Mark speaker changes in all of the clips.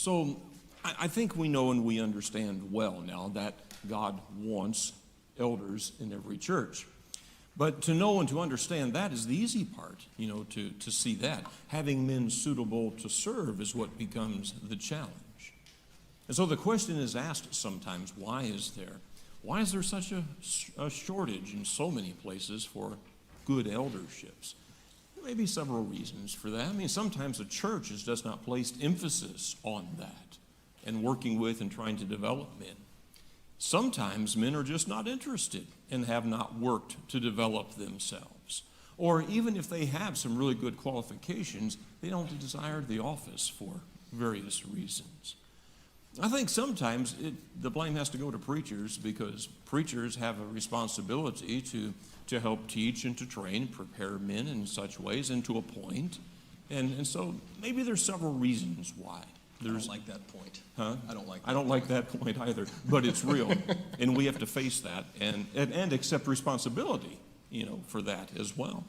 Speaker 1: So I think we know and we understand well now that God wants elders in every church. But to know and to understand that is the easy part, to see that. Having men suitable to serve is what becomes the challenge. And so the question is asked sometimes, why is there such a shortage in so many places for good elderships? There may be several reasons for that. I mean, sometimes the church has just not placed emphasis on that and working with and trying to develop men. Sometimes men are just not interested and have not worked to develop themselves. Or even if they have some really good qualifications, they don't desire the office for various reasons. I think sometimes the blame has to go to preachers, because preachers have a responsibility to help teach and to train, prepare men in such ways and to appoint. And so maybe there's several reasons why.
Speaker 2: I don't like that point.
Speaker 1: Huh?
Speaker 2: I don't like that
Speaker 1: I don't
Speaker 2: point.
Speaker 1: like that point either, but it's real. And we have to face that and accept responsibility, for that as well.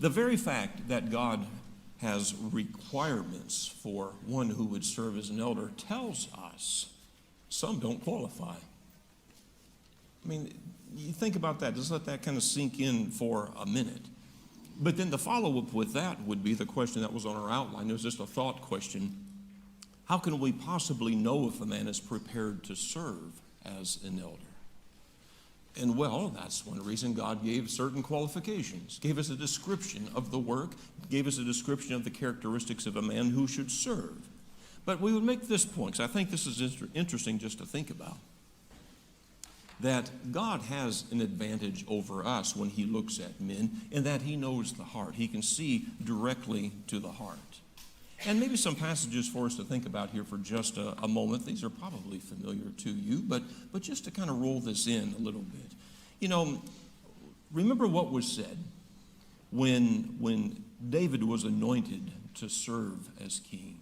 Speaker 1: The very fact that God has requirements for one who would serve as an elder tells us some don't qualify. I mean, you think about that. Just let that kind of sink in for a minute. But then the follow-up with that would be the question that was on our outline. It was just a thought question. How can we possibly know if a man is prepared to serve as an elder? And well, that's one reason God gave certain qualifications, gave us a description of the work, gave us a description of the characteristics of a man who should serve. But we would make this point, because I think this is interesting just to think about, that God has an advantage over us when he looks at men, in that he knows the heart. He can see directly to the heart. And maybe some passages for us to think about here for just a moment. These are probably familiar to you, but just to kind of roll this in a little bit. Remember what was said when David was anointed to serve as king.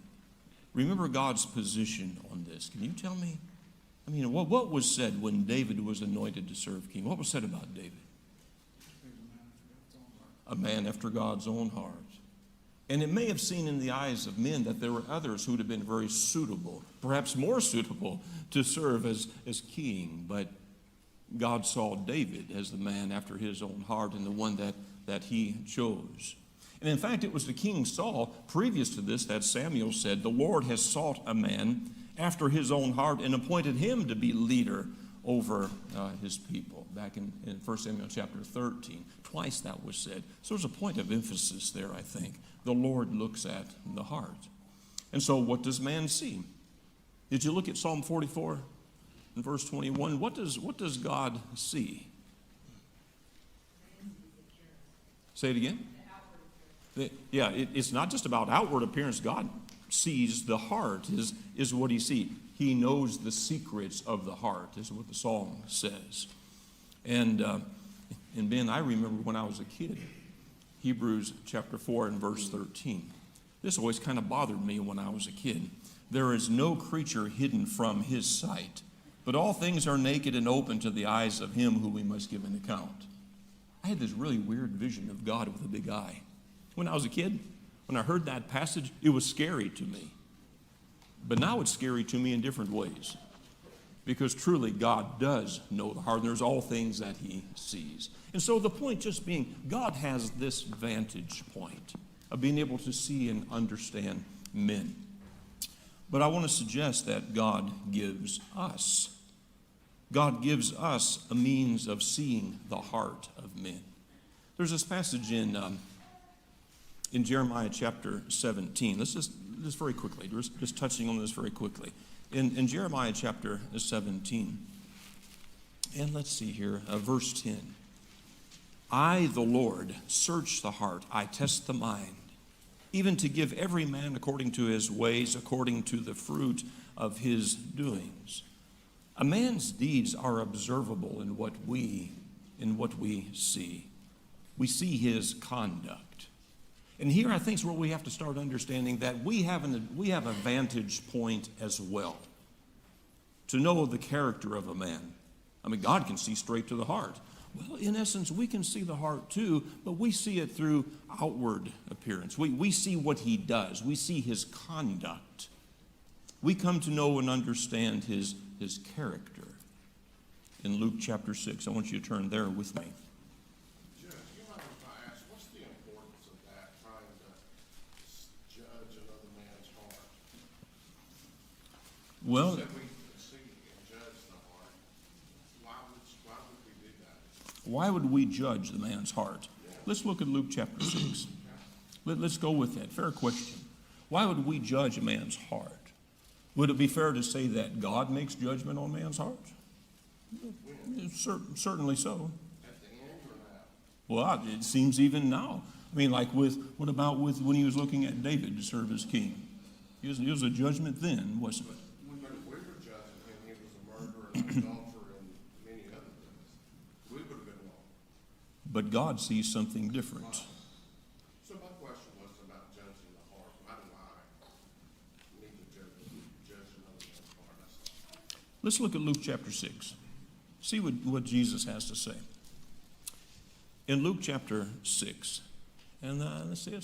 Speaker 1: Remember God's position on this. Can you tell me? I mean, what was said when David was anointed to serve king? What was said about David? A man after God's own heart. And it may have seemed in the eyes of men that there were others who would have been very suitable, perhaps more suitable, to serve as king. But God saw David as the man after his own heart and the one that he chose. And in fact, it was the king Saul, previous to this, that Samuel said, "The Lord has sought a man after his own heart and appointed him to be leader over his people," back in 1 Samuel chapter 13. Twice that was said. So there's a point of emphasis there, I think. The Lord looks at the heart. And so what does man see? Did you look at Psalm 44 and verse 21? What does God see? Say it again. Yeah, it's not just about outward appearance. God sees the heart is what he sees. He knows the secrets of the heart, is what the song says. And Ben, I remember when I was a kid, Hebrews chapter 4 and verse 13. This always kind of bothered me when I was a kid. "There is no creature hidden from his sight, but all things are naked and open to the eyes of him who we must give an account." I had this really weird vision of God with a big eye. When I was a kid, when I heard that passage, it was scary to me. But now it's scary to me in different ways. Because truly God does know the heart, and there's all things that he sees. And so the point just being, God has this vantage point of being able to see and understand men. But I want to suggest that God gives us a means of seeing the heart of men. There's this passage in Jeremiah chapter 17. Let's just very quickly, just touching on this very quickly. In Jeremiah chapter 17, and let's see here, verse 10. "I, the Lord, search the heart, I test the mind, even to give every man according to his ways, according to the fruit of his doings." A man's deeds are observable in what we see. We see his conduct. And here I think is where we have to start understanding that we have a vantage point as well to know the character of a man. I mean, God can see straight to the heart. Well, in essence, we can see the heart too, but we see it through outward appearance. We see what he does. We see his conduct. we come to know and understand his character. In Luke chapter 6, I want you to turn there with me.
Speaker 2: Judge, you mind if I ask, what's the importance of that, trying to judge another man's heart?
Speaker 1: Well,
Speaker 2: You said we can see and judge the heart. Why would we do that?
Speaker 1: why would we judge the man's heart? Let's look at Luke chapter 6. Let's go with that. Fair question. Why would we judge a man's heart? Would it be fair to say that God makes judgment on man's heart? Certainly so.
Speaker 2: At the end or now?
Speaker 1: Well, it seems even now. I mean, like what about when he was looking at David to serve as king? It was a judgment then, wasn't it?
Speaker 2: But if we were judging him, he was a murderer, an adulterer, and many other things, we would have been wrong.
Speaker 1: But God sees something different.
Speaker 2: So my question was about judging the heart. Why do I need to judge another man's heart? That's all.
Speaker 1: Let's look at Luke chapter 6. See what Jesus has to say. In Luke chapter 6, and let's see,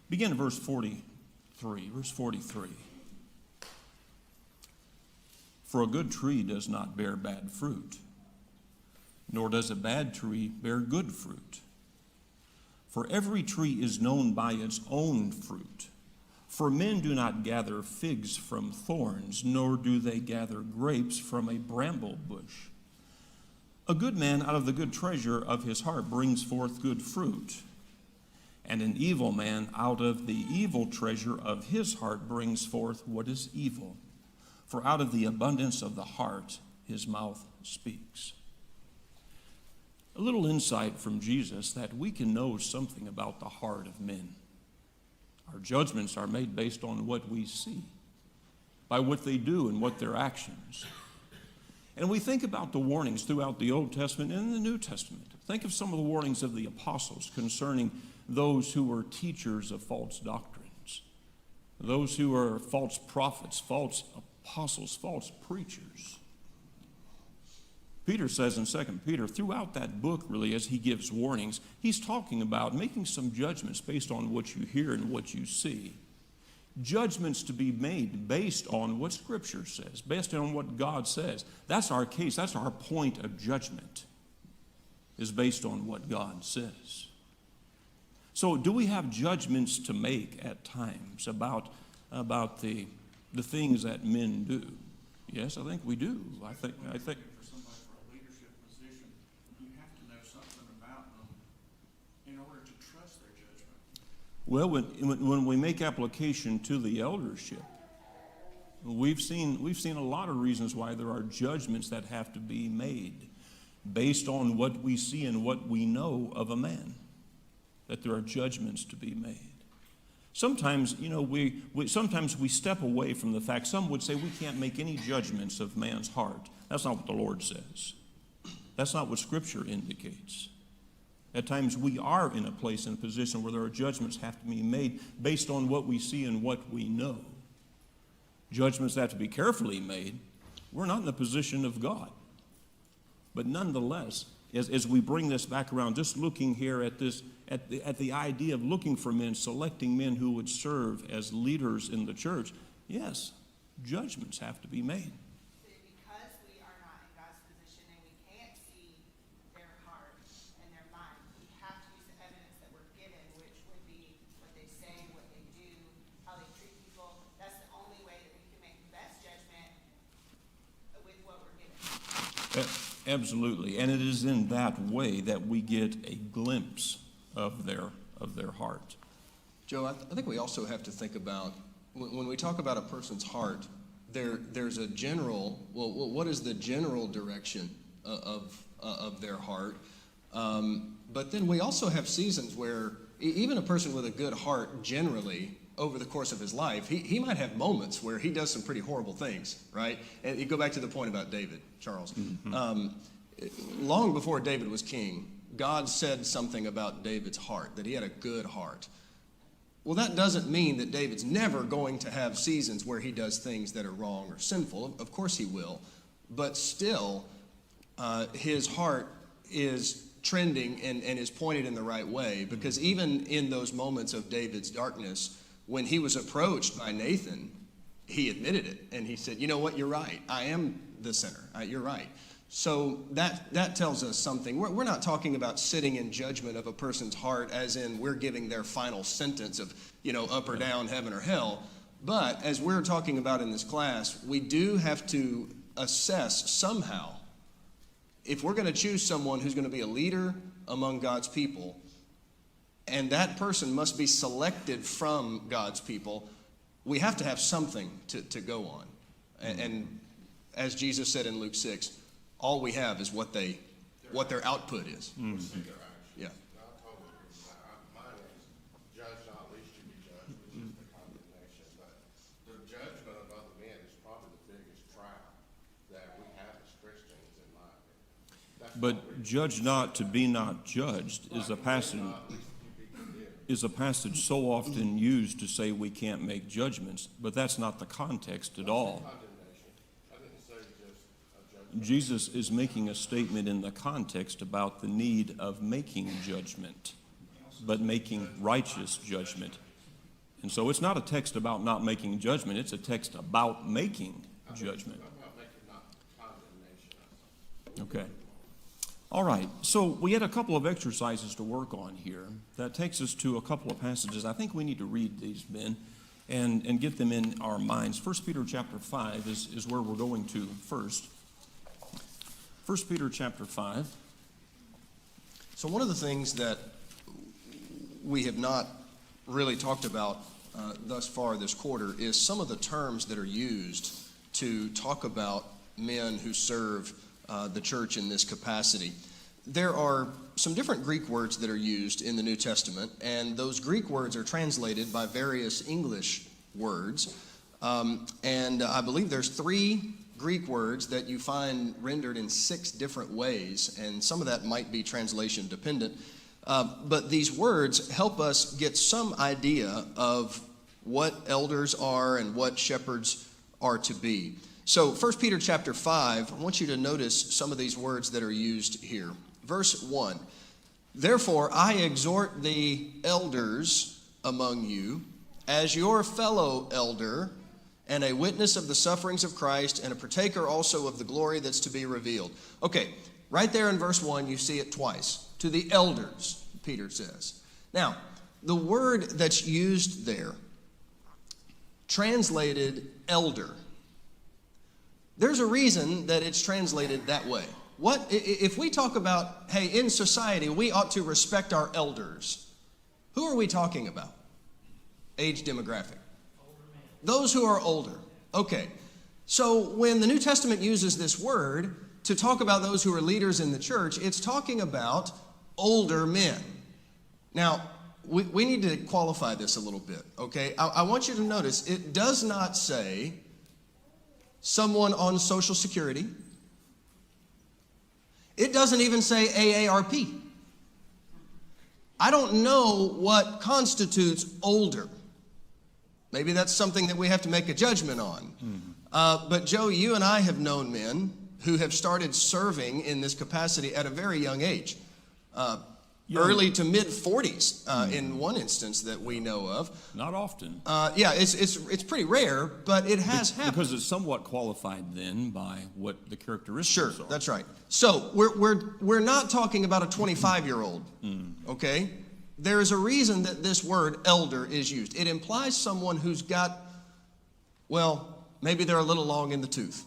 Speaker 1: begin at verse 43. Verse 43. For a good tree does not bear bad fruit, nor does a bad tree bear good fruit. For every tree is known by its own fruit. For men do not gather figs from thorns, nor do they gather grapes from a bramble bush. A good man out of the good treasure of his heart brings forth good fruit, and an evil man out of the evil treasure of his heart brings forth what is evil. For out of the abundance of the heart his mouth speaks. A little insight from Jesus that we can know something about the heart of men. Our judgments are made based on what we see, by what they do and what their actions. And we think about the warnings throughout the Old Testament and the New Testament. Think of some of the warnings of the apostles concerning those who were teachers of false doctrines, those who are false prophets, false apostles, false preachers. Peter says in 2 Peter, throughout that book, really, as he gives warnings, he's talking about making some judgments based on what you hear and what you see. Judgments to be made based on what Scripture says, based on what God says. That's our case. That's our point of judgment, is based on what God says. So do we have judgments to make at times about the things that men do? Yes, I think we do. I think.
Speaker 3: For somebody for a leadership position, you have to know something about them in order to trust their judgment.
Speaker 1: Well, when we make application to the eldership, we've seen a lot of reasons why there are judgments that have to be made based on what we see and what we know of a man, that there are judgments to be made. Sometimes, sometimes we step away from the fact. Some would say we can't make any judgments of man's heart. That's not what the Lord says. That's not what Scripture indicates. At times we are in a place and a position where there are judgments have to be made based on what we see and what we know. Judgments have to be carefully made. We're not in the position of God. But nonetheless, as we bring this back around, just looking here at the idea of looking for men, selecting men who would serve as leaders in the church, yes, judgments have to be made.
Speaker 4: Because we are not in God's position and we can't see their heart and their mind, we have to use the evidence that we're given, which would be what they say, what they do, how they treat people. That's the only way that we can make the best judgment with what we're given.
Speaker 1: Absolutely, and it is in that way that we get a glimpse of their heart.
Speaker 5: Joe, I think we also have to think about, when we talk about a person's heart, there's a general, what is the general direction of their heart? But then we also have seasons where even a person with a good heart generally, over the course of his life, he might have moments where he does some pretty horrible things, right? And you go back to the point about David, Charles. Mm-hmm. Long before David was king, God said something about David's heart, that he had a good heart. Well, that doesn't mean that David's never going to have seasons where he does things that are wrong or sinful. Of course he will. But still, his heart is trending and is pointed in the right way, because even in those moments of David's darkness, when he was approached by Nathan, he admitted it, and he said, you know what, you're right. I am the sinner. You're right. So that tells us something. We're not talking about sitting in judgment of a person's heart as in we're giving their final sentence of, up or down, heaven or hell. But as we're talking about in this class, we do have to assess somehow, if we're going to choose someone who's going to be a leader among God's people, and that person must be selected from God's people, we have to have something to go on. And as Jesus said in Luke 6, all we have is what their output is.
Speaker 2: Mm-hmm.
Speaker 5: Yeah.
Speaker 2: I totally agree with that. Mine is judge not, lest you be judged, which is the condemnation. But the judgment of other men is probably the biggest trap that we have as Christians, in my opinion. That's what
Speaker 1: But judge not to be not judged is a passage so often used to say we can't make judgments, but that's not the context at all.
Speaker 2: condemnation. I didn't say just a judgment.
Speaker 1: Jesus is making a statement in the context about the need of making judgment, but making righteous judgment. And so it's not a text about not making judgment, it's a text about making judgment.
Speaker 2: About making not condemnation.
Speaker 1: Okay. All right, so we had a couple of exercises to work on here. That takes us to a couple of passages. I think we need to read these, Ben, and get them in our minds. 1 Peter chapter 5 is where we're going to first. 1 Peter chapter 5.
Speaker 5: So one of the things that we have not really talked about thus far this quarter is some of the terms that are used to talk about men who serve the church in this capacity. There are some different Greek words that are used in the New Testament, and those Greek words are translated by various English words. And I believe there's 3 Greek words that you find rendered in 6 different ways, and some of that might be translation dependent. But these words help us get some idea of what elders are and what shepherds are to be. So 1 Peter chapter 5, I want you to notice some of these words that are used here. Verse 1, therefore I exhort the elders among you as your fellow elder and a witness of the sufferings of Christ and a partaker also of the glory that's to be revealed. Okay, right there in verse 1 you see it twice. To the elders, Peter says. Now, the word that's used there, translated elder, there's a reason that it's translated that way. What if we talk about, hey, in society, we ought to respect our elders? Who are we talking about? Age demographic. Those who are older. Okay. So when the New Testament uses this word to talk about those who are leaders in the church, it's talking about older men. Now, we need to qualify this a little bit, okay? I want you to notice it does not say someone on Social Security. It doesn't even say AARP. I don't know what constitutes older. Maybe that's something that we have to make a judgment on. But Joe, you and I have known men who have started serving in this capacity at a very young age. Early to mid 40s in one instance that we know of.
Speaker 1: Not often.
Speaker 5: Yeah, it's pretty rare, but it has happened.
Speaker 1: Because it's somewhat qualified then by what the characteristics
Speaker 5: Sure,
Speaker 1: are.
Speaker 5: that's right. So we're not talking about a 25-year-old, okay? There is a reason that this word elder is used. It implies someone who's got, well, maybe they're a little long in the tooth,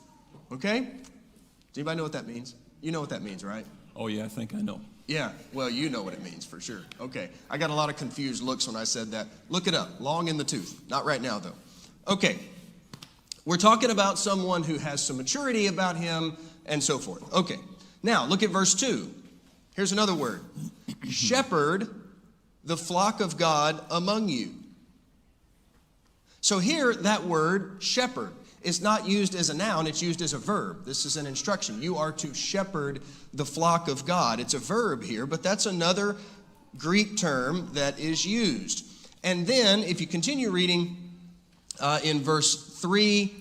Speaker 5: okay? Does anybody know what that means? You know what that means, right?
Speaker 1: Oh, yeah, I think I know.
Speaker 5: Yeah, well, you know what it means for sure. Okay, I got a lot of confused looks when I said that. Look it up, long in the tooth. Not right now, though. Okay, we're talking about someone who has some maturity about him and so forth. Okay, now look at verse 2. Here's another word. Shepherd the flock of God among you. So here, that word, shepherd, is not used as a noun, it's used as a verb. This is an instruction. You are to shepherd the flock of God. It's a verb here, but that's another Greek term that is used. And then, if you continue reading in verse 3,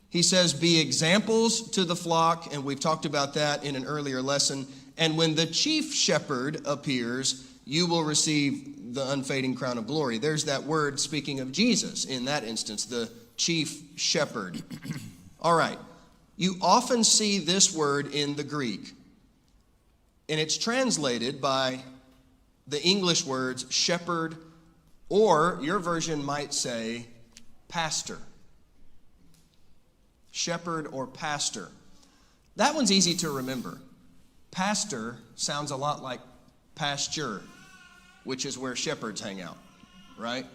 Speaker 5: he says, be examples to the flock, and we've talked about that in an earlier lesson. And when the chief shepherd appears, you will receive the unfading crown of glory. There's that word speaking of Jesus in that instance, the chief shepherd. All right. You often see this word in the Greek, and it's translated by the English words shepherd, or your version might say pastor. Shepherd or pastor. That one's easy to remember. Pastor sounds a lot like pasture, which is where shepherds hang out, right?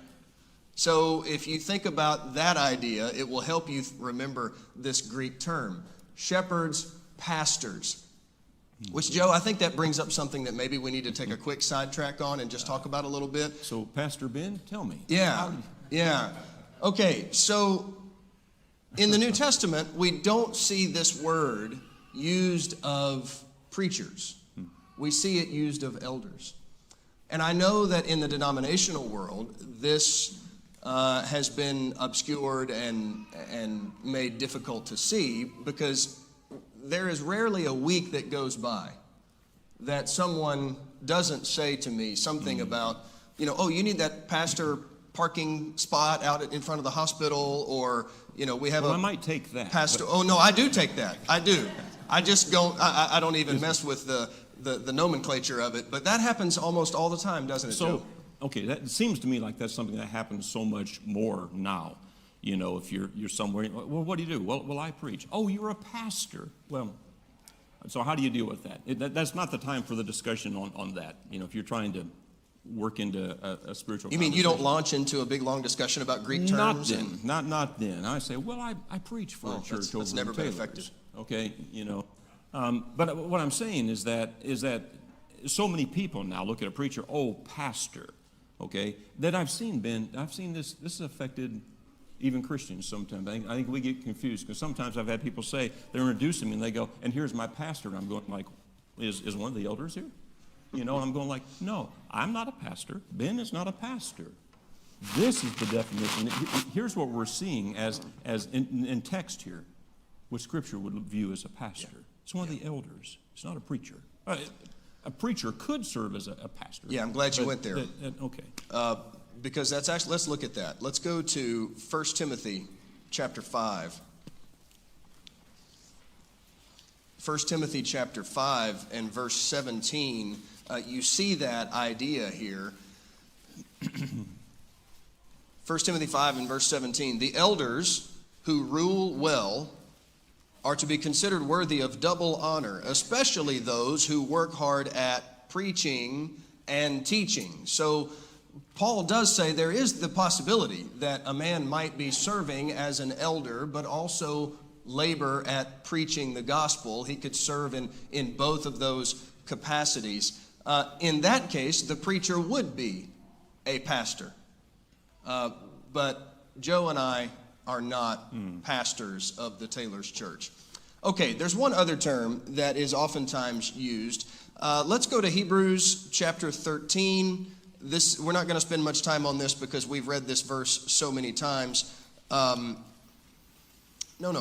Speaker 5: So if you think about that idea, it will help you remember this Greek term. Shepherds, pastors. Which, Joe, I think that brings up something that maybe we need to take a quick sidetrack on and just talk about a little bit.
Speaker 1: So, Pastor Ben, tell me.
Speaker 5: Yeah. Okay, so in the New Testament, we don't see this word used of preachers. We see it used of elders. And I know that in the denominational world, this has been obscured and made difficult to see, because there is rarely a week that goes by that someone doesn't say to me something about, oh, you need that pastor parking spot out in front of the hospital, or, we have
Speaker 1: I might take that.
Speaker 5: Pastor. Oh, no, I do take that. I do. I just don't, I don't even mess with the nomenclature of it, but that happens almost all the time, doesn't it, Joe?
Speaker 1: Okay, that seems to me like that's something that happens so much more now. If you're somewhere, well, what do you do? Well, I preach. Oh, you're a pastor. Well, so how do you deal with that? That's not the time for the discussion on that. If you're trying to work into a spiritual
Speaker 5: You mean you don't launch into a big, long discussion about Greek terms?
Speaker 1: Not then. I say, well, I preach for a church over
Speaker 5: that's never
Speaker 1: in
Speaker 5: been
Speaker 1: Taylor's.
Speaker 5: effective.
Speaker 1: Okay, but what I'm saying is that so many people now look at a preacher, oh, pastor, okay, that I've seen this has affected even Christians sometimes. I think we get confused, because sometimes I've had people say, they're introducing me and they go, and here's my pastor, and I'm going like, is one of the elders here? And I'm going like, no, I'm not a pastor. Ben is not a pastor. This is the definition. Here's what we're seeing as in text here, what Scripture would view as a pastor. Yeah. It's one of the elders. It's not a preacher. A preacher could serve as a pastor.
Speaker 5: Yeah, I'm glad you went there.
Speaker 1: Okay.
Speaker 5: Because that's actually, let's look at that. Let's go to 1 Timothy chapter 5. 1 Timothy chapter 5 and verse 17, you see that idea here. 1 Timothy 5 and verse 17, the elders who rule well are to be considered worthy of double honor, especially those who work hard at preaching and teaching. So Paul does say there is the possibility that a man might be serving as an elder, but also labor at preaching the gospel. He could serve in both of those capacities. In that case, the preacher would be a pastor. But Joe and I are not pastors of the Taylor's Church. Okay, there's one other term that is oftentimes used. Let's go to Hebrews chapter 13. We're not going to spend much time on this because we've read this verse so many times. No,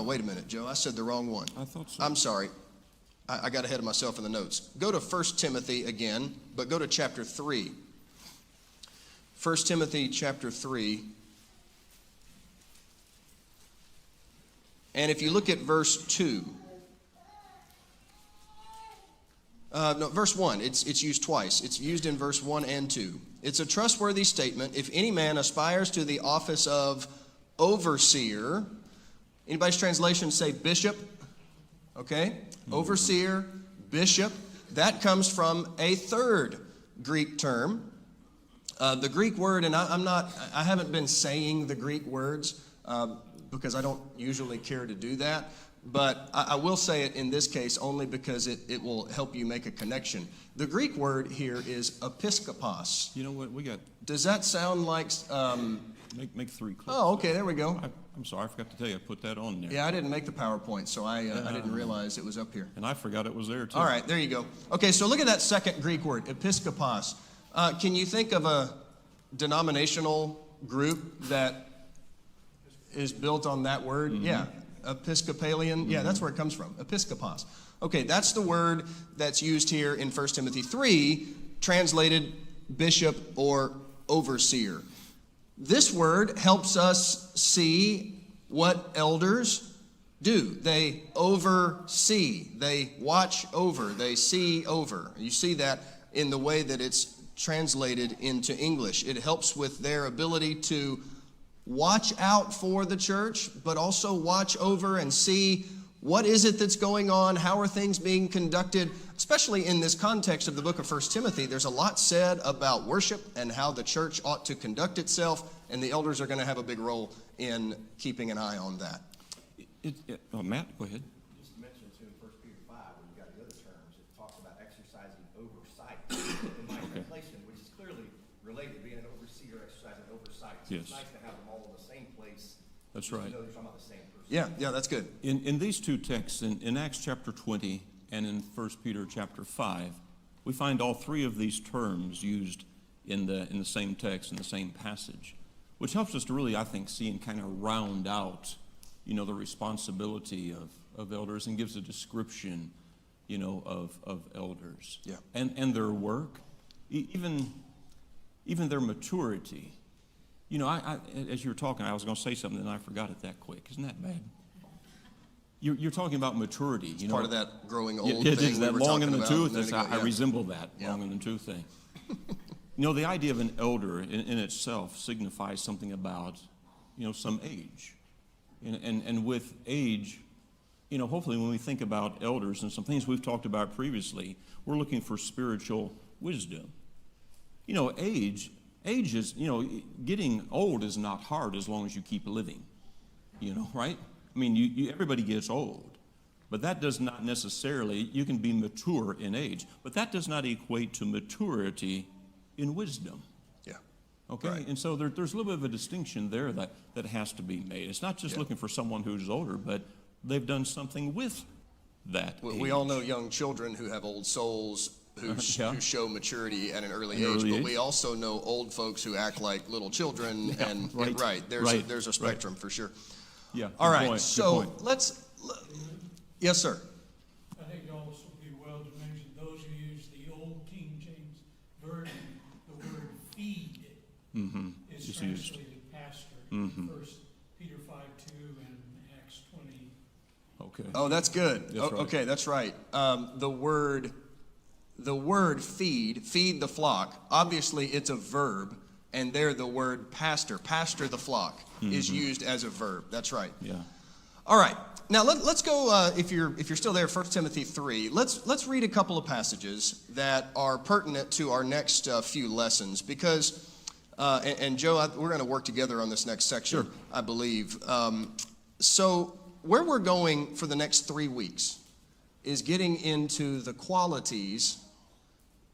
Speaker 5: wait a minute, Joe. I said the wrong one.
Speaker 1: I thought so.
Speaker 5: I'm sorry. I got ahead of myself in the notes. Go to 1 Timothy again, but go to chapter 3. 1 Timothy chapter 3. And if you look at verse 2, verse 1, it's used twice. It's used in verse 1 and 2. It's a trustworthy statement. If any man aspires to the office of overseer, anybody's translation say bishop? Okay? Overseer, bishop. That comes from a third Greek term. The Greek word, and I haven't been saying the Greek words because I don't usually care to do that. But I will say it in this case only because it will help you make a connection. The Greek word here is episkopos.
Speaker 1: You know what? We got.
Speaker 5: Does that sound like...
Speaker 1: Make 3 clips.
Speaker 5: Oh, okay, there we go.
Speaker 1: I'm sorry, I forgot to tell you, I put that on there.
Speaker 5: Yeah, I didn't make the PowerPoint, so I didn't realize it was up here.
Speaker 1: And I forgot it was there, too.
Speaker 5: All right, there you go. Okay, so look at that second Greek word, episkopos. Can you think of a denominational group that is built on that word? Mm-hmm. Yeah, Episcopalian. Mm-hmm. Yeah, that's where it comes from, episkopos. Okay, that's the word that's used here in 1 Timothy 3, translated bishop or overseer. This word helps us see what elders do. They oversee, they watch over, they see over. You see that in the way that it's translated into English. It helps with their ability to watch out for the church, but also watch over and see what is it that's going on, how are things being conducted. Especially in this context of the book of 1 Timothy, there's a lot said about worship and how the church ought to conduct itself, and the elders are going to have a big role in keeping an eye on that.
Speaker 1: Matt, go ahead.
Speaker 6: Just mentioned too in 1 Peter 5, where you've got the other terms, it talks about exercising oversight in my translation, which is clearly related to being an overseer, exercising oversight. So
Speaker 1: Yes.
Speaker 6: it's nice to have them all in the same place.
Speaker 1: That's
Speaker 6: so
Speaker 1: right.
Speaker 6: You know you're talking about the same person.
Speaker 5: Yeah, that's good.
Speaker 1: In these two texts, in Acts chapter 20 and in 1 Peter chapter 5, we find all three of these terms used in the same text, in the same passage, which helps us to really, I think, see and kind of round out, the responsibility of elders and gives a description, of elders.
Speaker 5: Yeah.
Speaker 1: And their work, even their maturity. I as you were talking, I was going to say something and I forgot it that quick. Isn't that bad? You're talking about maturity.
Speaker 5: Part of that growing old
Speaker 1: it
Speaker 5: thing
Speaker 1: is
Speaker 5: we
Speaker 1: that
Speaker 5: were
Speaker 1: long
Speaker 5: talking
Speaker 1: in the
Speaker 5: about
Speaker 1: tooth.
Speaker 5: a minute
Speaker 1: I
Speaker 5: ago, yeah.
Speaker 1: resemble that
Speaker 5: Yeah.
Speaker 1: long in the tooth thing. The idea of an elder in itself signifies something about, some age. And with age, hopefully when we think about elders and some things we've talked about previously, we're looking for spiritual wisdom. Age is, getting old is not hard as long as you keep living, right? I mean, everybody gets old, but that does not necessarily, you can be mature in age, but that does not equate to maturity in wisdom.
Speaker 5: Yeah.
Speaker 1: Okay,
Speaker 5: Right.
Speaker 1: and so there's a little bit of a distinction there that has to be made. It's not just
Speaker 5: Yeah.
Speaker 1: looking for someone who's older, but they've done something with that
Speaker 5: We
Speaker 1: age.
Speaker 5: all know young children who have old souls who
Speaker 1: Yeah.
Speaker 5: show maturity at an early
Speaker 1: An
Speaker 5: age,
Speaker 1: early
Speaker 5: but
Speaker 1: age.
Speaker 5: we also know old folks who act like little children,
Speaker 1: Yeah,
Speaker 5: and
Speaker 1: right,
Speaker 5: there's
Speaker 1: right,
Speaker 5: a spectrum for sure.
Speaker 1: Yeah.
Speaker 5: All
Speaker 1: good
Speaker 5: right,
Speaker 1: point, good
Speaker 5: so
Speaker 1: point.
Speaker 5: yes, sir.
Speaker 7: I think it'd also be well to mention those who use the old King James Version, the word feed is
Speaker 1: It's used.
Speaker 7: translated pastor in 1 Peter 5:2 and Acts 20.
Speaker 1: Okay.
Speaker 5: Oh, that's good.
Speaker 1: That's right.
Speaker 5: Okay, that's right. The word feed the flock. Obviously, it's a verb, and there the word pastor the flock, is used as a verb. That's right.
Speaker 1: Yeah.
Speaker 5: All right. Now let's go. If you're still there, 1 Timothy 3. Let's read a couple of passages that are pertinent to our next few lessons, because and Joe, we're going to work together on this next section,
Speaker 1: Sure.
Speaker 5: I believe. So where we're going for the next 3 weeks is getting into the qualities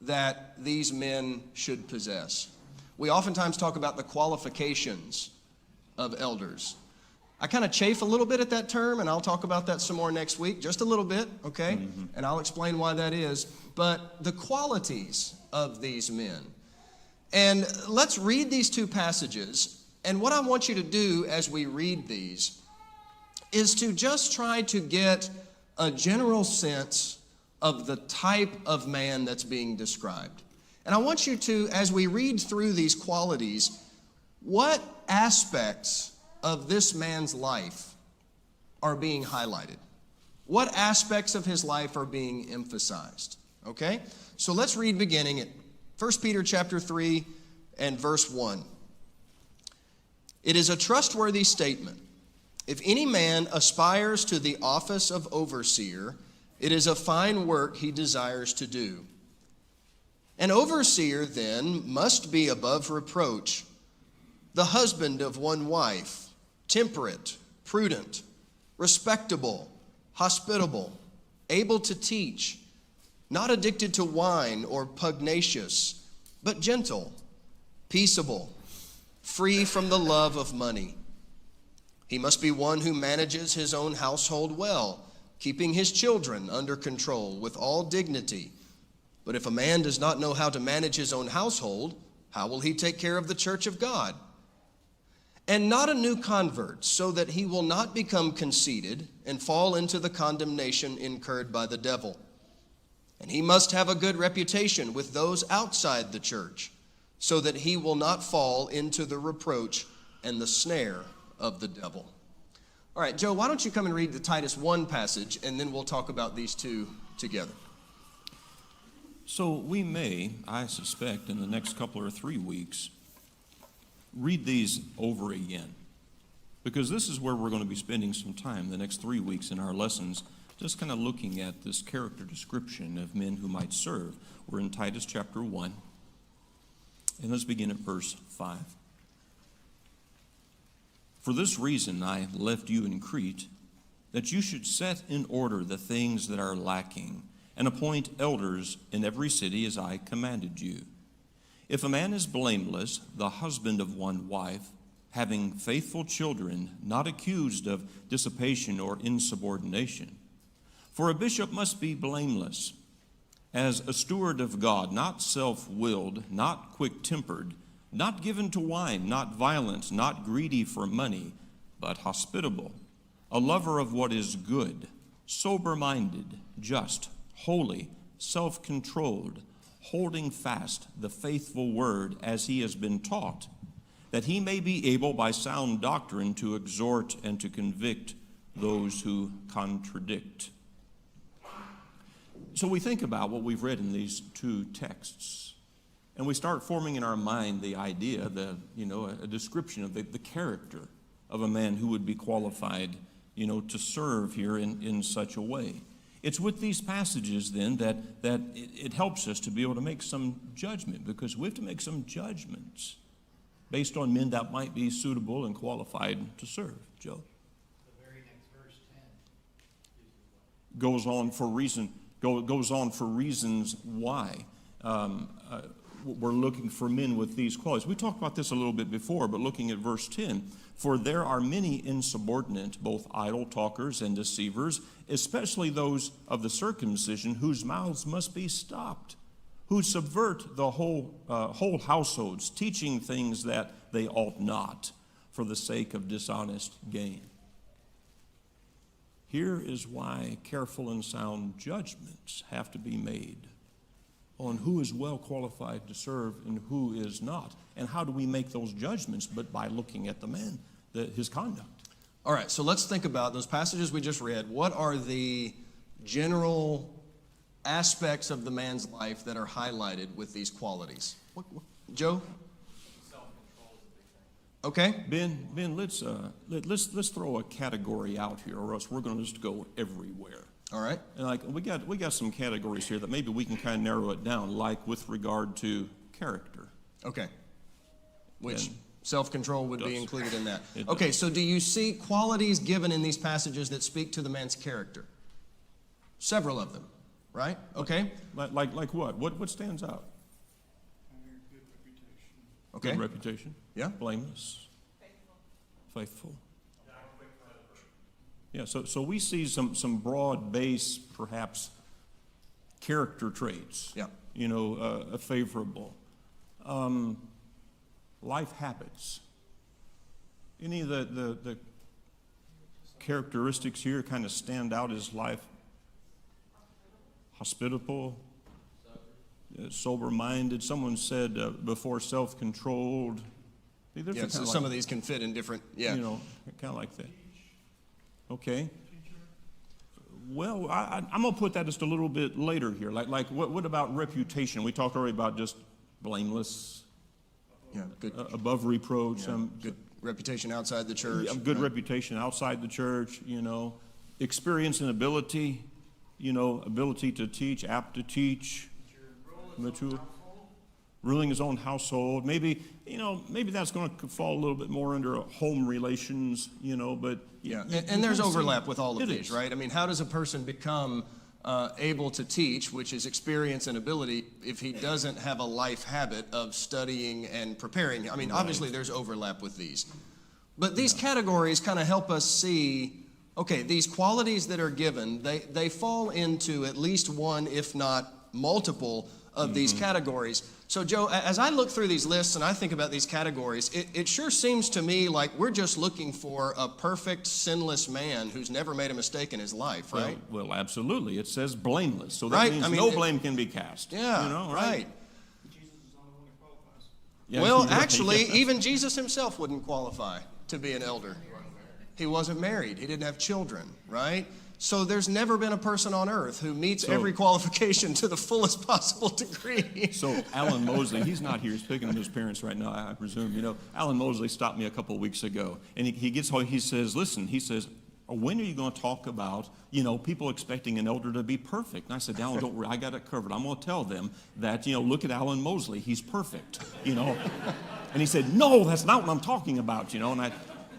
Speaker 5: that these men should possess. We oftentimes talk about the qualifications of elders. I kind of chafe a little bit at that term, and I'll talk about that some more next week, just a little bit, okay? And I'll explain why that is. But the qualities of these men. And let's read these two passages. And what I want you to do as we read these is to just try to get a general sense of the type of man that's being described. And I want you to, as we read through these qualities, what aspects of this man's life are being highlighted? What aspects of his life are being emphasized? Okay? So let's read beginning at 1 Peter chapter 3 and verse 1. It is a trustworthy statement. If any man aspires to the office of overseer, it is a fine work he desires to do. An overseer, then, must be above reproach, the husband of one wife, temperate, prudent, respectable, hospitable, able to teach, not addicted to wine or pugnacious, but gentle, peaceable, free from the love of money. He must be one who manages his own household well, keeping his children under control with all dignity. But if a man does not know how to manage his own household, how will he take care of the church of God? And not a new convert, so that he will not become conceited and fall into the condemnation incurred by the devil. And he must have a good reputation with those outside the church, so that he will not fall into the reproach and the snare of the devil. All right, Joe, why don't you come and read the Titus 1 passage, and then we'll talk about these two together.
Speaker 1: So we may, I suspect, in the next couple or 3 weeks, read these over again, because this is where we're going to be spending some time the next 3 weeks in our lessons, just kind of looking at this character description of men who might serve. We're in Titus chapter 1, and let's begin at verse 5. For this reason I left you in Crete, that you should set in order the things that are lacking, and appoint elders in every city as I commanded you. If a man is blameless, the husband of one wife, having faithful children, not accused of dissipation or insubordination. For a bishop must be blameless, as a steward of God, not self-willed, not quick-tempered, not given to wine, not violent, not greedy for money, but hospitable, a lover of what is good, sober-minded, just, holy, self-controlled, holding fast the faithful word as he has been taught, that he may be able by sound doctrine to exhort and to convict those who contradict. So we think about what we've read in these two texts, and we start forming in our mind the idea, a description of the character of a man who would be qualified, to serve here in such a way. It's with these passages then that it helps us to be able to make some judgment, because we have to make some judgments based on men that might be suitable and qualified to serve. Joe?
Speaker 8: The very next verse, 10.
Speaker 1: Goes on for reasons why we're looking for men with these qualities. We talked about this a little bit before, but looking at verse 10, for there are many insubordinate, both idle talkers and deceivers, especially those of the circumcision, whose mouths must be stopped, who subvert the whole households, teaching things that they ought not, for the sake of dishonest gain. Here is why careful and sound judgments have to be made on who is well qualified to serve and who is not. And how do we make those judgments? But by looking at the man, his conduct.
Speaker 5: All right, so let's think about those passages we just read. What are the general aspects of the man's life that are highlighted with these qualities? Joe?
Speaker 8: Self-control is a big thing.
Speaker 5: Okay.
Speaker 1: Ben, let's throw a category out here, or else we're going to just go everywhere.
Speaker 5: All right.
Speaker 1: And we got some categories here that maybe we can kind of narrow it down, like with regard to character.
Speaker 5: Okay. Which
Speaker 1: And
Speaker 5: self-control would be
Speaker 1: does.
Speaker 5: included in that.
Speaker 1: It
Speaker 5: Okay,
Speaker 1: does.
Speaker 5: so do you see qualities given in these passages that speak to the man's character? Several of them, right? Okay.
Speaker 1: Like what? What stands out?
Speaker 3: Having a good reputation.
Speaker 5: Okay.
Speaker 1: Good reputation.
Speaker 5: Yeah.
Speaker 1: Blameless. Faithful. Yeah. So we see some broad base, perhaps, character traits.
Speaker 5: Yeah.
Speaker 1: Favorable. Life habits. Any of the characteristics here kind of stand out as life? Hospitable, sober-minded. Someone said before, self-controlled. See, there's
Speaker 5: Yeah,
Speaker 1: kind
Speaker 5: so some of these can fit in different, yeah.
Speaker 1: kind of like that. Okay. Well, I'm going to put that just a little bit later here. Like what about reputation? We talked already about just blameless,
Speaker 5: Yeah, good,
Speaker 1: above reproach,
Speaker 5: good reputation outside the church.
Speaker 1: good reputation outside the church, experience and ability, ability to teach, apt to teach, mature, ruling his own household. Maybe that's going to fall a little bit more under home relations, but
Speaker 5: Yeah,
Speaker 1: you
Speaker 5: and there's
Speaker 1: kinda see-
Speaker 5: overlap with all of
Speaker 1: It
Speaker 5: these,
Speaker 1: is.
Speaker 5: right? I mean, how does a person become able to teach, which is experience and ability, if he doesn't have a life habit of studying and preparing? I mean, obviously there's overlap with these. But these categories kind of help us see, okay, these qualities that are given, they fall into at least one, if not multiple, of these categories. So, Joe, as I look through these lists and I think about these categories, it sure seems to me like we're just looking for a perfect, sinless man who's never made a mistake in his life, right?
Speaker 1: Well, absolutely. It says blameless, so that
Speaker 5: Right,
Speaker 1: means
Speaker 5: I mean,
Speaker 1: no blame can be cast.
Speaker 5: Yeah, right.
Speaker 3: Jesus is the only one who qualifies.
Speaker 1: Yeah,
Speaker 5: Well,
Speaker 1: yeah,
Speaker 5: actually,
Speaker 1: yeah.
Speaker 5: even Jesus himself wouldn't qualify to be an elder. He wasn't married. He didn't have children, right? So there's never been a person on earth who meets every qualification to the fullest possible degree.
Speaker 1: So Alan Mosley, he's not here. He's picking up his parents right now, I presume. You know, Alan Mosley stopped me a couple of weeks ago, and he gets home. He says, "Listen," he says, "when are you going to talk about, you know, people expecting an elder to be perfect?" And I said, "Alan, don't worry, I got it covered. I'm going to tell them that, you know, look at Alan Mosley. He's perfect, you know." And he said, "No, that's not what I'm talking about, you know." And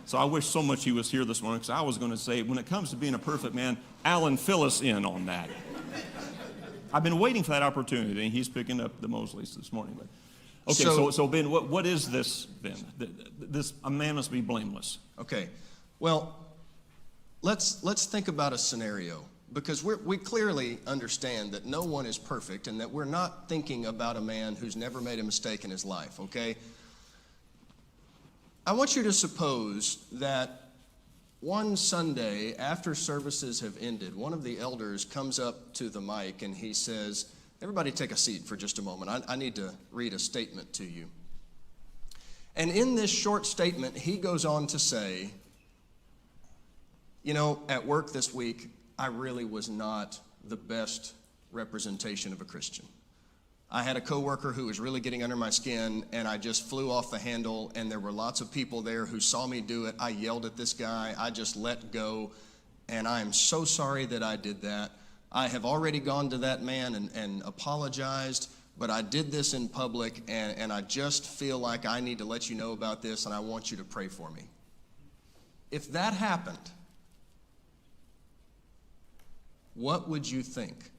Speaker 1: so I wish so much he was here this morning, because I was going to say, when it comes to being a perfect man, Alan, fill us in on that. I've been waiting for that opportunity, and he's picking up the Mosleys this morning. But okay, so Ben, what is this, Ben? This, a man must be blameless.
Speaker 5: Okay, well, let's think about a scenario, because we clearly understand that no one is perfect, and that we're not thinking about a man who's never made a mistake in his life, okay? I want you to suppose that one Sunday after services have ended, one of the elders comes up to the mic and he says, "Everybody take a seat for just a moment. I need to read a statement to you." And in this short statement, he goes on to say, "You know, at work this week, I really was not the best representation of a Christian. I had a coworker who was really getting under my skin, and I just flew off the handle, and there were lots of people there who saw me do it. I yelled at this guy. I just let go, and I am so sorry that I did that. I have already gone to that man and apologized, but I did this in public, and I just feel like I need to let you know about this, and I want you to pray for me." If that happened, what would you think?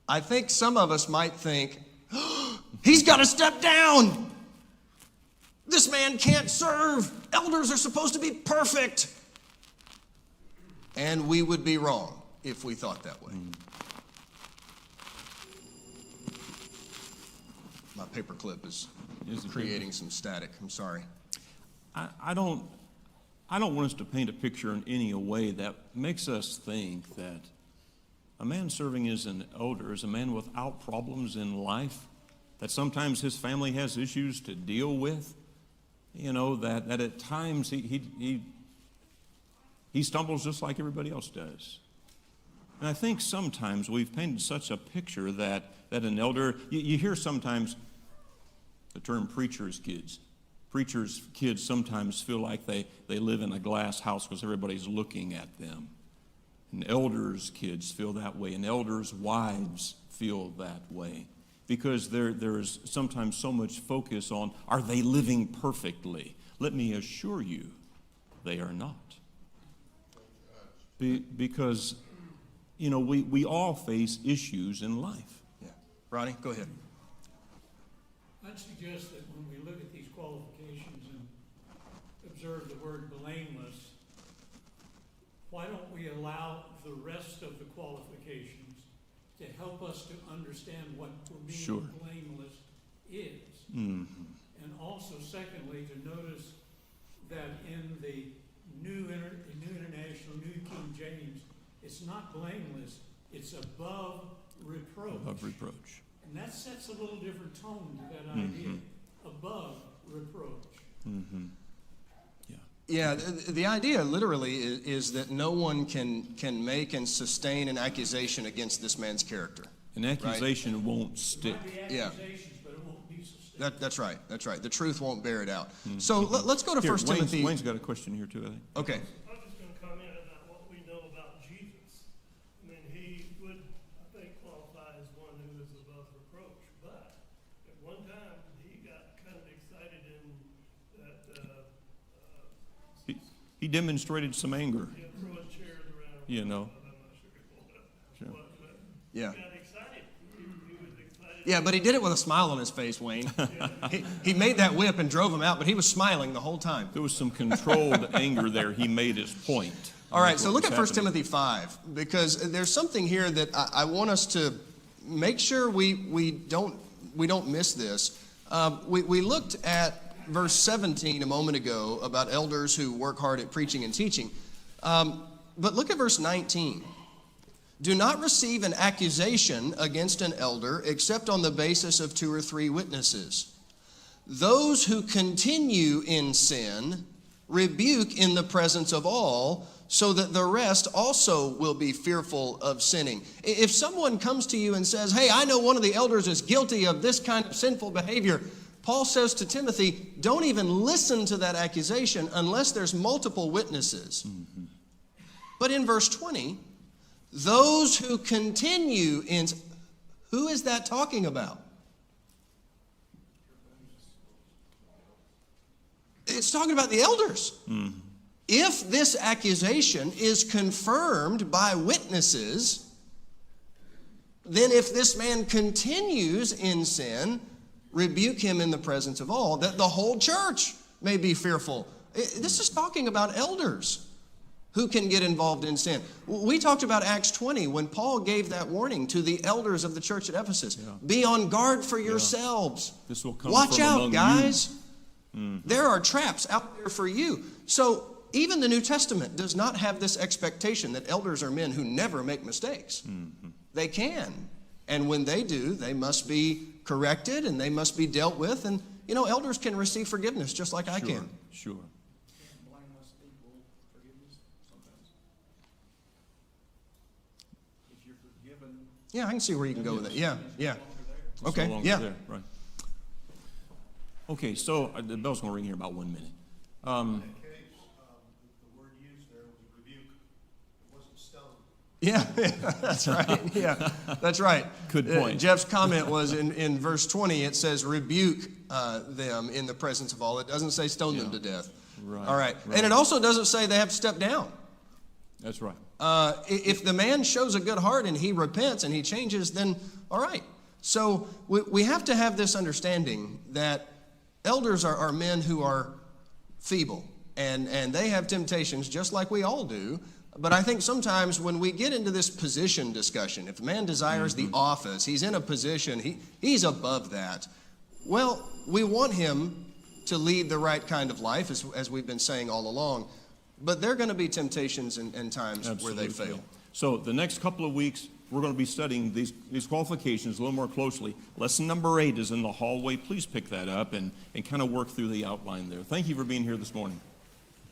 Speaker 5: I think some of us might think, "Oh, he's got to step down. This man can't serve. Elders are supposed to be perfect." And we would be wrong if we thought that way. My paperclip is creating some static. I'm sorry.
Speaker 1: I don't want us to paint a picture in any way that makes us think that a man serving as an elder is a man without problems in life, that sometimes his family has issues to deal with, you know, that at times he stumbles just like everybody else does. And I think sometimes we've painted such a picture that an elder, you hear sometimes the term preacher's kids. Preacher's kids sometimes feel like they live in a glass house because everybody's looking at them. And elders' kids feel that way, and elders' wives feel that way, because there's sometimes so much focus on, are they living perfectly? Let me assure you, they are not. Because, you know, we all face issues in life.
Speaker 5: Yeah. Ronnie, go ahead.
Speaker 7: I'd suggest that when we look at these qualifications and observe the word blameless, why don't we allow the rest of the qualifications to help us to understand what being blameless is?
Speaker 1: Mm-hmm.
Speaker 7: And also, secondly, to notice that in the New International, New King James, it's not blameless, it's above reproach.
Speaker 1: Above reproach.
Speaker 7: And that sets a little different tone to that idea, above reproach.
Speaker 1: Mm-hmm.
Speaker 5: Yeah, the idea literally is that no one can make and sustain an accusation against this man's character.
Speaker 1: An accusation won't stick.
Speaker 7: There might be accusations, but it won't be sustained.
Speaker 5: That's right. That's right. The truth won't bear it out. So let's go to
Speaker 1: Here,
Speaker 5: 1 Timothy.
Speaker 1: Wayne's got a question here too, I think.
Speaker 5: Okay.
Speaker 9: I was just going to comment about what we know about Jesus. I mean, he would, I think, qualify as one who is above reproach. But at one time, he got kind of excited in that
Speaker 1: He demonstrated some anger,
Speaker 9: throwing chairs around.
Speaker 1: you know.
Speaker 9: I'm not sure
Speaker 1: Sure.
Speaker 9: but
Speaker 5: Yeah.
Speaker 9: he got excited. He was excited.
Speaker 5: Yeah, but he did it with a smile on his face, Wayne. He made that whip and drove him out, but he was smiling the whole time.
Speaker 1: There was some controlled anger there. He made his point.
Speaker 5: All right,
Speaker 1: That's
Speaker 5: so
Speaker 1: what
Speaker 5: look
Speaker 1: was
Speaker 5: at 1
Speaker 1: happening.
Speaker 5: Timothy 5, because there's something here that I want us to make sure we don't miss this. We looked at verse 17 a moment ago about elders who work hard at preaching and teaching. But look at verse 19. Do not receive an accusation against an elder except on the basis of 2 or 3 witnesses. Those who continue in sin rebuke in the presence of all, so that the rest also will be fearful of sinning. If someone comes to you and says, hey, I know one of the elders is guilty of this kind of sinful behavior, Paul says to Timothy, don't even listen to that accusation unless there's multiple witnesses. Mm-hmm. But in verse 20, those who continue in, who is that talking about? It's talking about the elders. Mm-hmm. If this accusation is confirmed by witnesses, then if this man continues in sin, rebuke him in the presence of all, that the whole church may be fearful. This is talking about elders who can get involved in sin. We talked about Acts 20 when Paul gave that warning to the elders of the church at Ephesus. Yeah. Be on guard for yourselves.
Speaker 1: This will come
Speaker 5: Watch
Speaker 1: from
Speaker 5: out, guys.
Speaker 1: Mm-hmm.
Speaker 5: There are traps out there for you. So even the New Testament does not have this expectation that elders are men who never make mistakes. Mm-hmm. They can. And when they do, they must be corrected and they must be dealt with. And, you know, elders can receive forgiveness just like I can.
Speaker 1: Sure.
Speaker 3: Blameless people forgiveness sometimes. If you're forgiven.
Speaker 5: Yeah, I can see where you can go with it. Yeah. Okay,
Speaker 1: no
Speaker 5: yeah.
Speaker 1: There. Right. Okay, so the bell's going to ring here in about 1 minute.
Speaker 6: In that case, the word used there was rebuke. It wasn't stone.
Speaker 5: Yeah, that's right. Yeah, that's right.
Speaker 1: Good point.
Speaker 5: Jeff's comment was in verse 20, it says rebuke them in the presence of all. It doesn't say stone them to death.
Speaker 1: Right.
Speaker 5: All right. And it also doesn't say they have to step down.
Speaker 1: That's right.
Speaker 5: If the man shows a good heart and he repents and he changes, then all right. So we have to have this understanding that elders are men who are feeble, and they have temptations just like we all do. But I think sometimes when we get into this position discussion, if a man desires the office, he's in a position, he's above that. Well, we want him to lead the right kind of life, as we've been saying all along. But there are going to be temptations and times where they fail.
Speaker 1: So the next couple of weeks, we're going to be studying these qualifications a little more closely. Lesson number 8 is in the hallway. Please pick that up and kind of work through the outline there. Thank you for being here this morning.